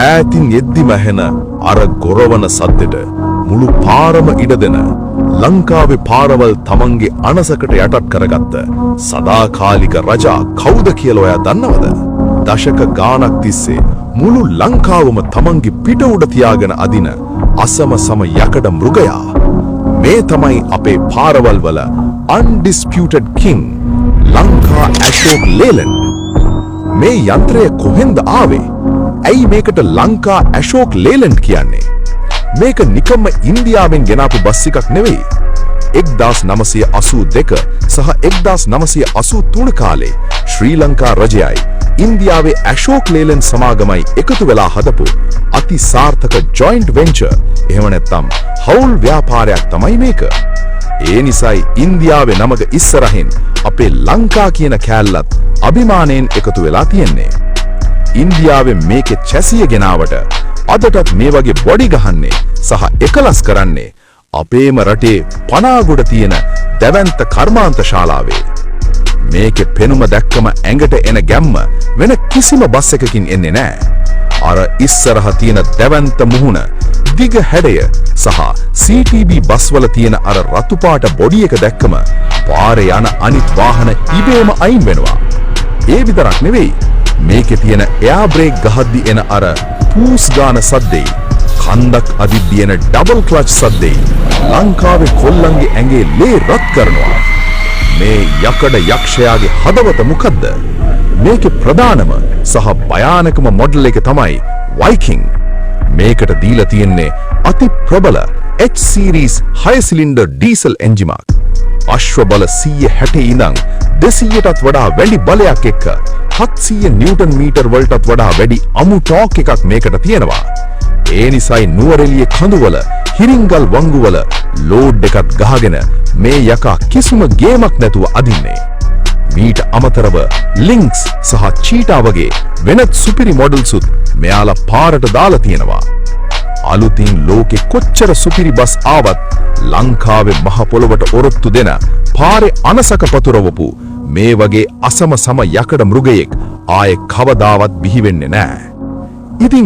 ඈතින් එද්දිම ඇහෙන අර ගොරවන සද්දෙට මුළු පාරම ඉඩ දෙන ලංකාවේ පාරවල් තමන්ගේ අනසකට යටත් කරගත්ත සදාකාලික රජා කවුද කියලා ඔයා දන්නවද? දශක ගාණක් තිස්සේ මුළු ලංකාවම තමන්ගේ පිට උඩ තියාගෙන අදින අසම සම යකඩ මෘගයා. මේ තමයි අපේ පාරවල් වල undisputed king ලංකා ඇෂෝක් ලේලන්ඩ්. මේ යන්ත්‍රය කොහෙන්ද ආවේ? ඇයි මේකට ලංකා ඇෂෝක් ලේලන්ඩ් කියන්නේ? මේක නිකම්ම ඉන්දියාවෙන් ගෙනාපු බස් එකක් නෙවෙයි. 1982 සහ 1983 කාලේ ශ්‍රී ලංකා රජයයි ඉන්දියාවේ ඇෂෝක් ලේලන්ඩ් සමාගමයි එකතු වෙලා හදපු අති සාර්ථක ජොයින්ට් වෙන්චර් එහෙම නැත්නම් හවුල් ව්‍යාපාරයක් තමයි මේක. ඒ නිසායි ඉන්දියාවේ නමක ඉස්සරහින් අපේ ලංකා කියන කෑල්ලත් අභිමාණයෙන් එකතු වෙලා තියෙන්නේ. ඉන්දියාවේ මේකේ චැසිය ගෙනාවට අදටත් මේ වගේ බොඩි ගහන්නේ සහ එකලස් කරන්නේ අපේම රටේ පනාගොඩ තියෙන දැවැන්ත කර්මාන්ත ශාලාවේ. මේකේ පෙනුම දැක්කම ඇඟට එන ගැම්ම වෙන කිසිම බස් එකකින් එන්නේ නැහැ. අර ඉස්සරහ තියෙන දැවැන්ත මුහුණ, දිග හැඩය සහ CTB බස්වල තියෙන අර රතු පාට බොඩි එක දැක්කම පාරේ යන අනිත් වාහන ඉබේම අයින් වෙනවා. ඒ විතරක් නෙවෙයි, මේකේ තියෙන එයා බ්‍රේක් ගහද්දි එන අර පූස් ගාන සද්දෙයි, කන්දක් අදිද්දි එන ඩබල් ක්ලච් සද්දෙයි ලංකාවේ කොල්ලන්ගේ ඇඟේ ලේ රත් කරනවා. මේ යකඩ යක්ෂයාගේ හදවත මොකද්ද? මේකේ ප්‍රධානම සහ භයානකම මොඩල් එක තමයි වයිකින්. මේකට දීලා තියෙන්නේ අති ප්‍රබල H series 6 සිලින්ඩර් ඩීසල් එන්ජිමක්. අශ්ව බල 160 ඉඳන් 200ටත් වඩා වැඩි බලයක් එක්ක 700 නිව්ටන් මීටර් වලටත් වඩා වැඩි අමු ටෝක් එකක් මේකට තියෙනවා. ඒ නිසායි නුවරඑළිය කඳුවල හිරින්ගල් වංගුවල ලෝඩ් එකක් ගහගෙන මේ යකා කිසිම ගේමක් නැතුව අදින්නේ. මීට අමතරව ලින්ක්ස් සහ චීටා වගේ වෙනත් සුපිරි මොඩල්සුත් මෙයාලා පාරට දාලා තියෙනවා. අලුතින් ලෝකෙ කොච්චර සුපිරි බස් ආවත් ලංකාවේ මහ පොළොවට ඔරොත්තු දෙන පාරේ අනසක පතුරවපු මේ වගේ අසම සම යකඩ මෘගයෙක් ආයේ කවදාවත් බිහි වෙන්නේ නැහැ. ඉතින්